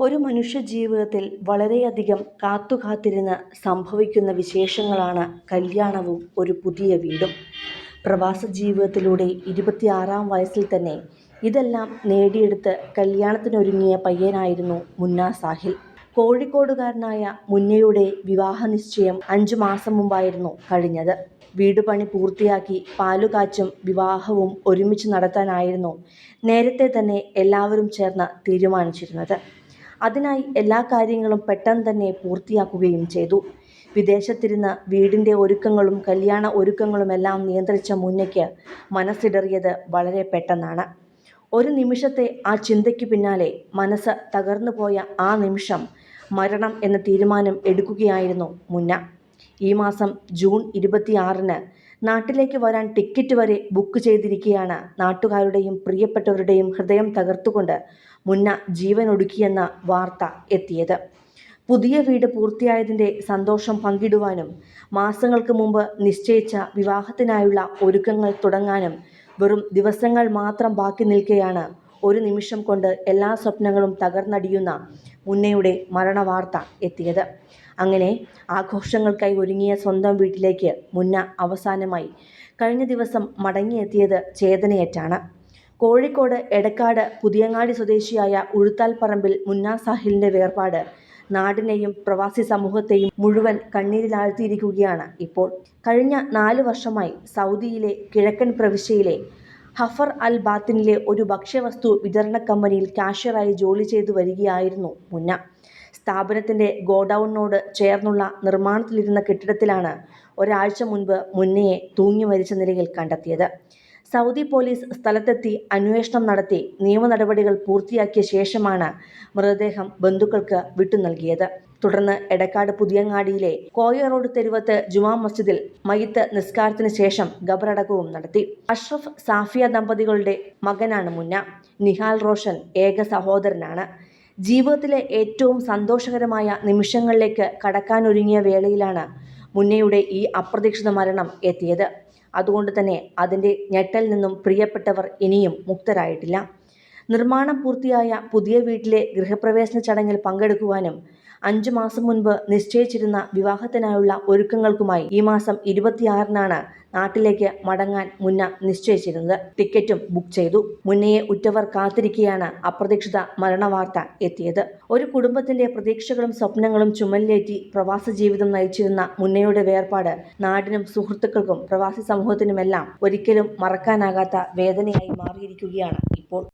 ഒരു മനുഷ്യ ജീവിതത്തിൽ വളരെയധികം കാത്തിരുന്ന് സംഭവിക്കുന്ന വിശേഷങ്ങളാണ് കല്യാണവും ഒരു പുതിയ വീടും. പ്രവാസ ജീവിതത്തിലൂടെ 26-ാം വയസ്സിൽ തന്നെ ഇതെല്ലാം നേടിയെടുത്ത് കല്യാണത്തിനൊരുങ്ങിയ പയ്യനായിരുന്നു മുന്ന സാഹിൽ. കോഴിക്കോടുകാരനായ മുന്നയുടെ വിവാഹ നിശ്ചയം 5 മാസം മുമ്പായിരുന്നു കഴിഞ്ഞത്. വീടുപണി പൂർത്തിയാക്കി പാലുകാച്ചും വിവാഹവും ഒരുമിച്ച് നടത്താനായിരുന്നു നേരത്തെ തന്നെ എല്ലാവരും ചേർന്ന് തീരുമാനിച്ചിരുന്നത്. അതിനായി എല്ലാ കാര്യങ്ങളും പെട്ടെന്ന് തന്നെ പൂർത്തിയാക്കുകയും ചെയ്തു. വിദേശത്തിരുന്ന് വീടിൻ്റെ ഒരുക്കങ്ങളും കല്യാണ ഒരുക്കങ്ങളുമെല്ലാം നിയന്ത്രിച്ച മുന്നയ്ക്ക് മനസ്സിടറിയത് വളരെ പെട്ടെന്നാണ്. ഒരു നിമിഷത്തെ ആ ചിന്തയ്ക്ക് പിന്നാലെ മനസ്സ് തകർന്നു പോയ ആ നിമിഷം മരണം എന്ന തീരുമാനം എടുക്കുകയായിരുന്നു മുന്ന. ഈ മാസം ജൂൺ 26-ന് നാട്ടിലേക്ക് വരാൻ ടിക്കറ്റ് വരെ ബുക്ക് ചെയ്തിരിക്കെയാണ് നാട്ടുകാരുടെയും പ്രിയപ്പെട്ടവരുടെയും ഹൃദയം തകർത്തുകൊണ്ട് മുന്ന ജീവനൊടുക്കിയെന്ന വാർത്ത എത്തിയത്. പുതിയ വീട് പൂർത്തിയായതിൻ്റെ സന്തോഷം പങ്കിടുവാനും മാസങ്ങൾക്ക് മുമ്പ് നിശ്ചയിച്ച വിവാഹത്തിനായുള്ള ഒരുക്കങ്ങൾ തുടങ്ങാനും വെറും ദിവസങ്ങൾ മാത്രം ബാക്കി നിൽക്കെയാണ് ഒരു നിമിഷം കൊണ്ട് എല്ലാ സ്വപ്നങ്ങളും തകർന്നടിയുന്ന മുന്നയുടെ മരണവാർത്ത എത്തിയത്. അങ്ങനെ ആഘോഷങ്ങൾക്കായി ഒരുങ്ങിയ സ്വന്തം വീട്ടിലേക്ക് മുന്ന അവസാനമായി കഴിഞ്ഞ ദിവസം മടങ്ങിയെത്തിയത് ചേതനയേറ്റാണ്. കോഴിക്കോട് എടക്കാട് പുതിയങ്ങാടി സ്വദേശിയായ ഉഴുത്താൽപ്പറമ്പിൽ മുന്ന സാഹിലിൻ്റെ വേർപാട് നാടിനെയും പ്രവാസി സമൂഹത്തെയും മുഴുവൻ കണ്ണീരിലാഴ്ത്തിയിരിക്കുകയാണ് ഇപ്പോൾ. കഴിഞ്ഞ 4 വർഷമായി സൗദിയിലെ കിഴക്കൻ പ്രവിശ്യയിലെ ഹഫർ അൽ ബാത്തിനിലെ ഒരു ഭക്ഷ്യവസ്തു വിതരണ കമ്പനിയിൽ കാഷ്യറായി ജോലി ചെയ്തു വരികയായിരുന്നു മുന്ന. സ്ഥാപനത്തിൻ്റെ ഗോഡൌണിനോട് ചേർന്നുള്ള നിർമ്മാണത്തിലിരുന്ന കെട്ടിടത്തിലാണ് ഒരാഴ്ച മുൻപ് മുന്നയെ തൂങ്ങി മരിച്ച നിലയിൽ കണ്ടെത്തിയത്. സൗദി പോലീസ് സ്ഥലത്തെത്തി അന്വേഷണം നടത്തി നിയമ നടപടികൾ പൂർത്തിയാക്കിയ ശേഷമാണ് മൃതദേഹം ബന്ധുക്കൾക്ക് വിട്ടു നൽകിയത്. തുടർന്ന് എടക്കാട് പുതിയങ്ങാടിയിലെ കോയ റോഡ് തെരുവത്ത് ജുമാ മസ്ജിദിൽ മയ്യിത്ത് നിസ്കാരത്തിന് ശേഷം ഖബറടക്കവും നടത്തി. അഷ്റഫ് സാഫിയ ദമ്പതികളുടെ മകനാണ് മുന്ന. നിഹാൽ റോഷൻ ഏക സഹോദരനാണ്. ജീവിതത്തിലെ ഏറ്റവും സന്തോഷകരമായ നിമിഷങ്ങളിലേക്ക് കടക്കാനൊരുങ്ങിയ വേളയിലാണ് മുന്നയുടെ ഈ അപ്രതീക്ഷിത മരണം എത്തിയത്. അതുകൊണ്ട് തന്നെ അതിൻ്റെ ഞെട്ടൽ നിന്നും പ്രിയപ്പെട്ടവർ ഇനിയും മുക്തരായിട്ടില്ല. നിർമ്മാണം പൂർത്തിയായ പുതിയ വീട്ടിലെ ഗൃഹപ്രവേശന ചടങ്ങിൽ പങ്കെടുക്കുവാനും 5 മാസം മുൻപ് നിശ്ചയിച്ചിരുന്ന വിവാഹത്തിനായുള്ള ഒരുക്കങ്ങൾക്കുമായി ഈ മാസം 26-നാണ് നാട്ടിലേക്ക് മടങ്ങാൻ മുന്ന നിശ്ചയിച്ചിരുന്നത്. ടിക്കറ്റും ബുക്ക് ചെയ്തു. മുന്നയെ ഉറ്റവർ കാത്തിരിക്കെയാണ് അപ്രതീക്ഷിത മരണവാർത്ത എത്തിയത്. ഒരു കുടുംബത്തിന്റെ പ്രതീക്ഷകളും സ്വപ്നങ്ങളും ചുമലിലേറ്റി പ്രവാസ ജീവിതം നയിച്ചിരുന്ന മുന്നയുടെ വേർപാട് നാടിനും സുഹൃത്തുക്കൾക്കും പ്രവാസി സമൂഹത്തിനുമെല്ലാം ഒരിക്കലും മറക്കാനാകാത്ത വേദനയായി മാറിയിരിക്കുകയാണ് ഇപ്പോൾ.